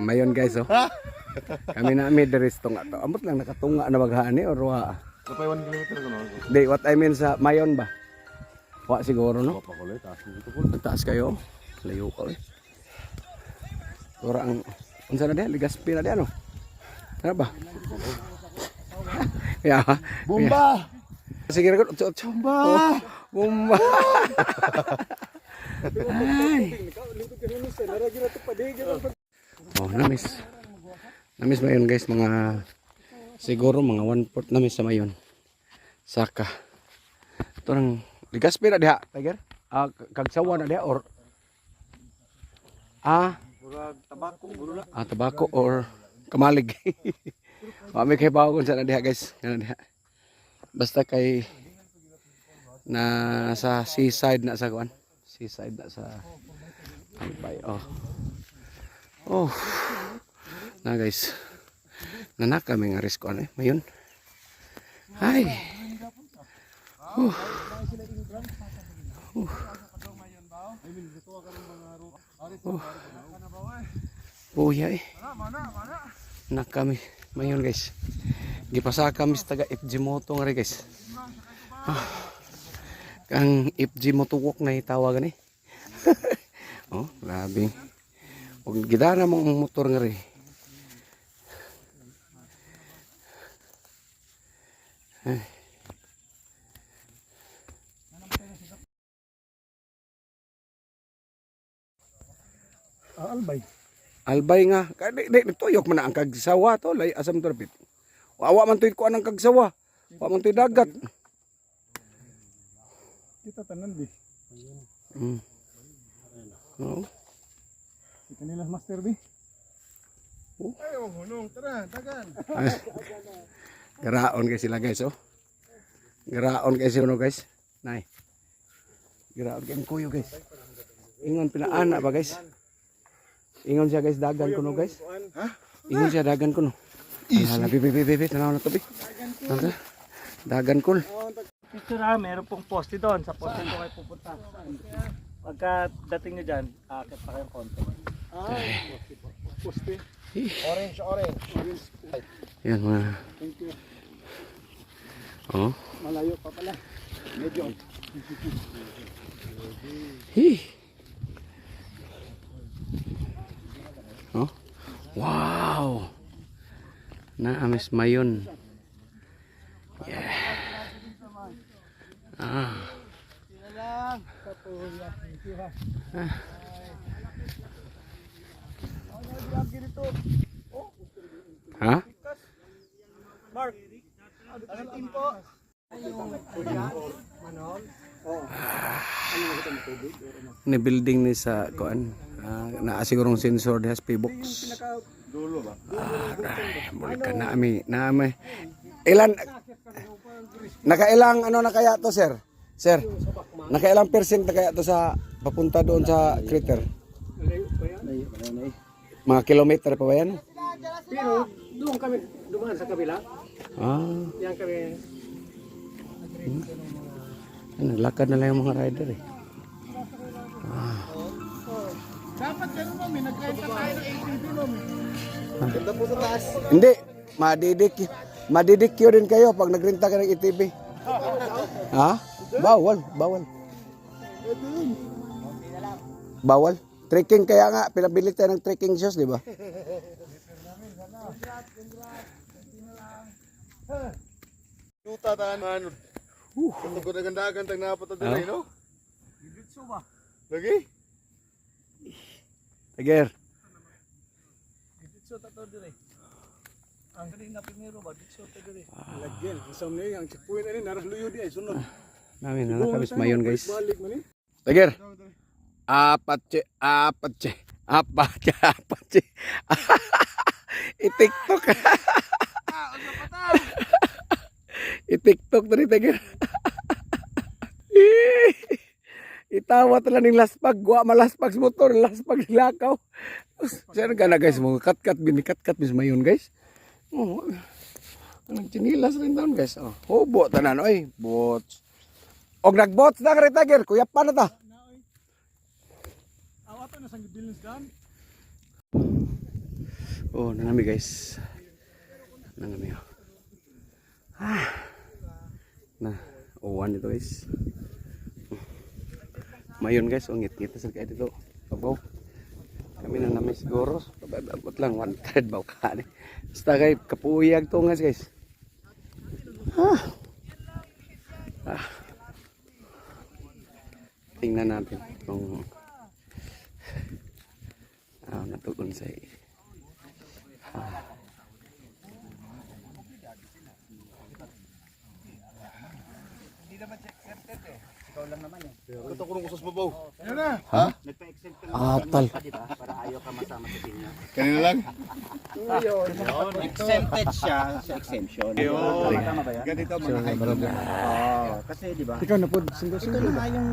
Mayon guys oh. Kami na dari tunga to. Amot lang nakatunga na baghani or wa. Kapay 1 kilometer ko no. Di what I mean sa Mayon ba? Wa siguro no. Taas kayo. Layo ka eh. Ora ang unsa na dia Ligaspi na dia no. Ano ba? Ya. Bomba. Sige ra ko. Bomba. Bomba. Ay. Oh, namis. Namis Mayon guys, mga siguro mga 1/4 namis sa Mayon. Saka. Ito nang Ligaspi na diha, Tiger? Kagsawa na diha or tabako or kamalig. Kami kay bawo kun sa na diha guys. Kana diha. Basta kay na sa seaside na sa kuan. Seaside na sa Albay. Oh. Na guys. Nanak kami nga risk on Mayon. Ay. Buya Nak kami Mayon guys. Gipasa kami sa taga FG Moto nga guys. Kang FG Motuwok na itawagan Oh, grabe. Ug gidana mo ang motor nga rin. Albay nga. Di tuyok man ang kagsawa to, lay asam to rapit. Wa man tuy ko anang kagsawa. Wa man tuy dagat. Kita tanan bi. Oh. Kita nila master bi. Ayo hunong tara dagan. Garaon kay sila guys oh. Garaon kay sila guys. Nay. Garaon kay kuyo guys. Ingon pinaana ba guys? Ingon siya guys dagan kuno guys. Ha? Ingon siya dagan kuno. Hala bibi tanaw na to bi. Dagan kul. Picture meron pong poste doon. Sa poste ko kayo pupunta. Pagka dating nyo dyan, akit pa kayong konti. Poste. Orange. Yan mga. Thank you. Oh. Malayo pa pala. Medyo. Oh. Wow. Na-amis Mayon. Yeah. Ha? Mark. Ano timpo? Ni building ni sa kuan. Naasigurong sensor diha sa P-box. Dulo ba? Balikan na ami. Ilan nakailang ano na kaya to sir? Sir, nakailang percent na kaya to sa papunta doon sa crater? Mga kilometer pa ba yan? Pero doon kami dumaan sa kabila. Yan kami. Naglakad na lang yung mga rider eh. Dapat ganun mo, nag-renta tayo ng ATV mo. Ganda po sa taas. Hindi, madidikyo din kayo pag nagrenta ka ng ATV. Ha? Bawal. Trekking kaya nga, pinabili tayo ng trekking shoes, di ba? Yuta tanan. Kung ganda-gandagan tag napunta dili no? Giditso ba? Lagi? Tiger. Dito ta to dire. Ang galing na primero ba dito ta dire. Lagyan, isam ni ang checkpoint ani narasluyo di ay sunod. Namin na nakabis Mayon guys. Balik man ni. Tiger. Apache. I-TikTok. I-TikTok na ni Tiger. Itawa tala ning laspag, wa malaspag sa motor, laspag lakaw. Sir ka na guys, mo kat bis Mayon guys. Oh. Anong chinilas rin doon guys. Oh, hubo tanan oy, bots. Og nagbots na kare Tiger, kuya pa na ta. nasang gibilins dan. Oh, nanami guys. Nanami. Nah, uwan dito guys. Mayon guys, ungit kita sa kaya dito. Babaw. Kami na namin siguro. Abot lang 1/3 baw ka ni. Basta kay kapuyag to guys. Tingnan natin kung natugon sa Ito ko nung usas babaw. Ayun na. atal. Kanina lang. Exempted siya sa exemption. Tama ba yan? Ganito mga high. Kasi di ba? Ikaw na po, Ito na nga yung